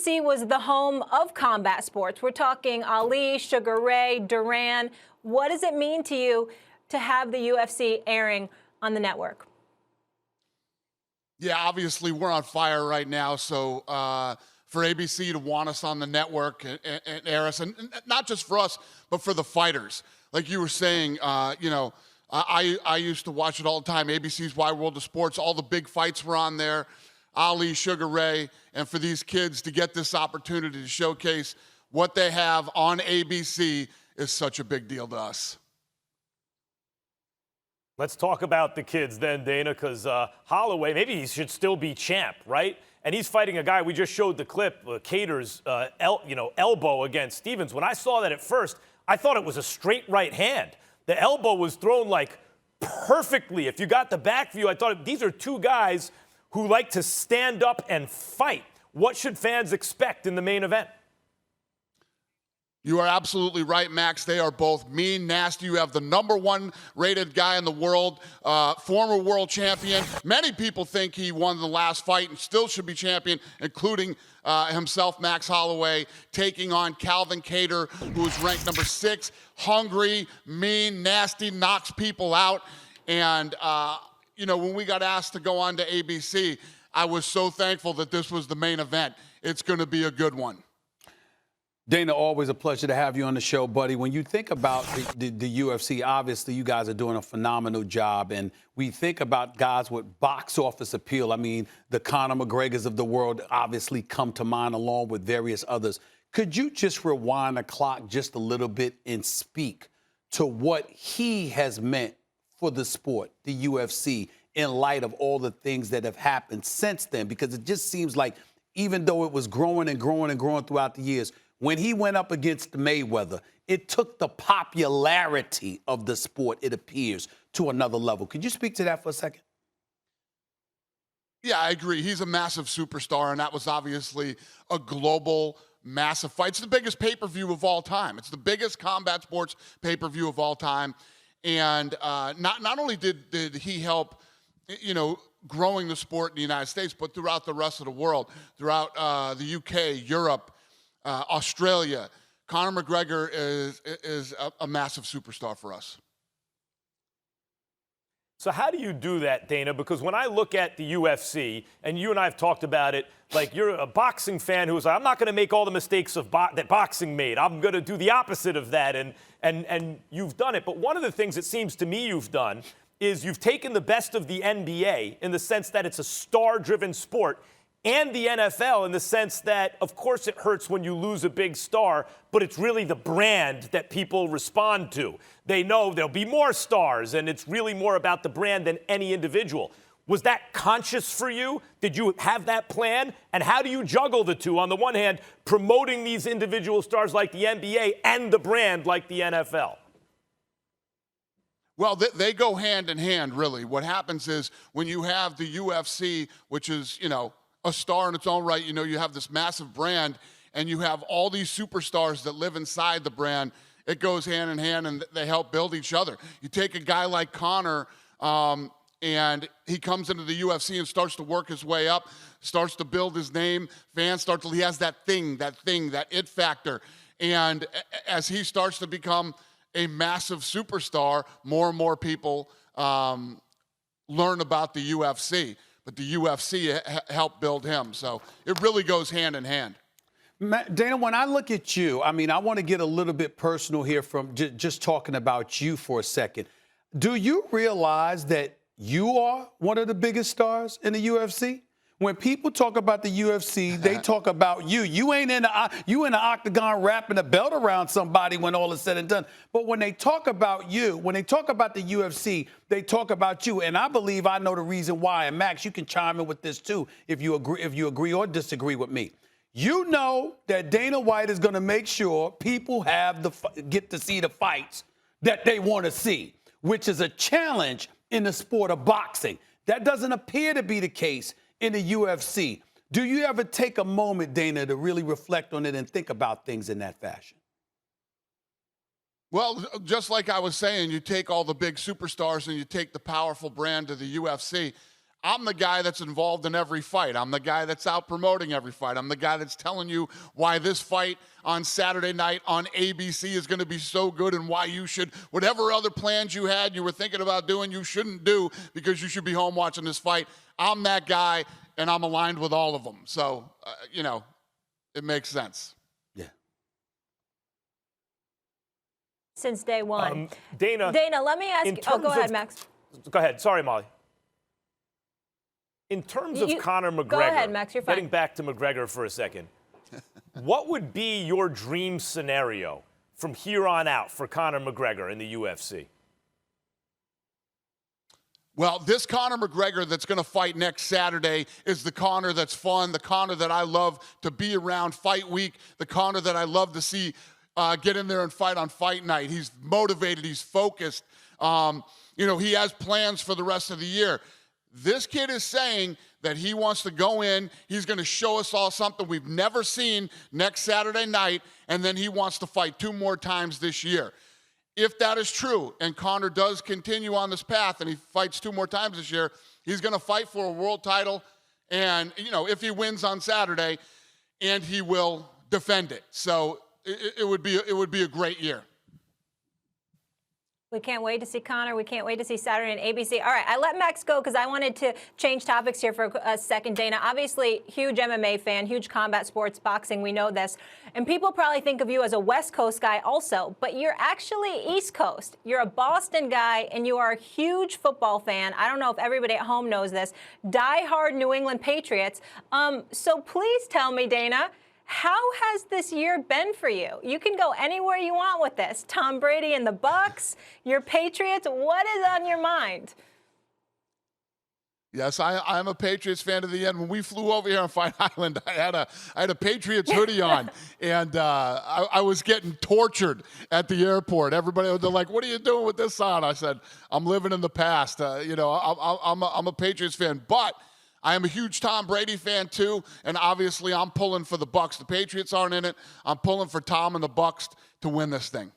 UFC was the home of combat sports. We're talking Ali, Sugar Ray, Duran. What does it mean to you to have the UFC airing on the network? Yeah, obviously we're on fire right now. So for ABC to want us on the network and air us, and not just for us, but for the fighters. Like you were saying, I used to watch it all the time. ABC's Wide World of Sports, all the big fights were on there. Ali, Sugar Ray, and for these kids to get this opportunity to showcase what they have on ABC is such a big deal to us. Let's talk about the kids then, Dana, because Holloway, maybe he should still be champ, right? And he's fighting a guy, we just showed the clip, Kattar's elbow against Stevens. When I saw that at first, I thought it was a straight right hand. The elbow was thrown like perfectly. If you got the back view, I thought these are two guys who like to stand up and fight. What should fans expect in the main event? You are absolutely right, Max. They are both mean, nasty. You have the #1 rated guy in the world, former world champion. Many people think he won the last fight and still should be champion, including himself, Max Holloway, taking on Calvin Kattar, who is ranked #6. Hungry, mean, nasty, knocks people out. And, when we got asked to go on to ABC, I was so thankful that this was the main event. It's going to be a good one. Dana, always a pleasure to have you on the show, buddy. When you think about the UFC, obviously you guys are doing a phenomenal job. And we think about guys with box office appeal. I mean, the Conor McGregors of the world obviously come to mind along with various others. Could you just rewind the clock just a little bit and speak to what he has meant for the sport, the UFC, in light of all the things that have happened since then? Because it just seems like even though it was growing and growing and growing throughout the years, when he went up against Mayweather, it took the popularity of the sport, it appears, to another level. Could you speak to that for a second? Yeah, I agree. He's a massive superstar, and that was obviously a global, massive fight. It's the biggest pay-per-view of all time. It's the biggest combat sports pay-per-view of all time. And not only did he help, growing the sport in the United States, but throughout the rest of the world, throughout the UK, Europe, Australia. Conor McGregor is a massive superstar for us. So how do you do that, Dana? Because when I look at the UFC, and you and I have talked about it, like you're a boxing fan who's like, I'm not going to make all the mistakes that boxing made. I'm going to do the opposite of that, and you've done it. But one of the things it seems to me you've done is you've taken the best of the NBA in the sense that it's a star-driven sport, and the NFL in the sense that, of course, it hurts when you lose a big star, but it's really the brand that people respond to. They know there'll be more stars, and it's really more about the brand than any individual. Was that conscious for you? Did you have that plan? And how do you juggle the two? On the one hand, promoting these individual stars like the NBA and the brand like the NFL. Well, they go hand in hand, really. What happens is when you have the UFC, which is, a star in its own right, you have this massive brand, and you have all these superstars that live inside the brand. It goes hand in hand, and they help build each other. You take a guy like Conor, and he comes into the UFC and starts to work his way up, starts to build his name. Fans he has that it factor. And as he starts to become a massive superstar, more and more people learn about the UFC. But the UFC helped build him. So it really goes hand in hand. Dana, when I look at you, I want to get a little bit personal here from just talking about you for a second. Do you realize that you are one of the biggest stars in the UFC? When people talk about the UFC, they talk about you. You ain't in the octagon wrapping a belt around somebody when all is said and done. But when they talk about you, when they talk about the UFC, they talk about you. And I believe I know the reason why. And Max, you can chime in with this too if you agree or disagree with me. You know that Dana White is going to make sure people get to see the fights that they want to see, which is a challenge in the sport of boxing. That doesn't appear to be the case in the UFC. Do you ever take a moment, Dana, to really reflect on it and think about things in that fashion? Well, just like I was saying, you take all the big superstars and you take the powerful brand of the UFC. I'm the guy that's involved in every fight. I'm the guy that's out promoting every fight. I'm the guy that's telling you why this fight on Saturday night on ABC is going to be so good and why you should, whatever other plans you had, you were thinking about doing, you shouldn't do because you should be home watching this fight. I'm that guy, and I'm aligned with all of them. So, it makes sense. Yeah. Since day one. Dana, let me ask you. Oh, go ahead, Max. Go ahead. Sorry, Molly. In terms of Conor McGregor, go ahead, Max, you're fine. Getting back to McGregor for a second, what would be your dream scenario from here on out for Conor McGregor in the UFC? Well, this Conor McGregor that's going to fight next Saturday is the Conor that's fun, the Conor that I love to be around fight week, the Conor that I love to see get in there and fight on fight night. He's motivated. He's focused. He has plans for the rest of the year. This kid is saying that he wants to go in, he's going to show us all something we've never seen next Saturday night, and then he wants to fight 2 more times this year. If that is true, and Conor does continue on this path and he fights 2 more times this year, he's going to fight for a world title, and, if he wins on Saturday, and he will defend it. So it would be a great year. We can't wait to see Conor. We can't wait to see Saturday on ABC. All right, I let Max go because I wanted to change topics here for a second, Dana. Obviously, huge MMA fan, huge combat sports, boxing, we know this. And people probably think of you as a West Coast guy also, but you're actually East Coast. You're a Boston guy, and you are a huge football fan. I don't know if everybody at home knows this. Die-hard New England Patriots. So please tell me, Dana, how has this year been for you? You can go anywhere you want with this. Tom Brady and the Bucs, your Patriots. What is on your mind? Yes, I'm a Patriots fan to the end. When we flew over here on Fight Island, I had a Patriots hoodie on, and I was getting tortured at the airport. Everybody, they're like, "What are you doing with this on?" I said, "I'm living in the past." I'm a Patriots fan, but I am a huge Tom Brady fan too, and obviously I'm pulling for the Bucs. The Patriots aren't in it. I'm pulling for Tom and the Bucs to win this thing.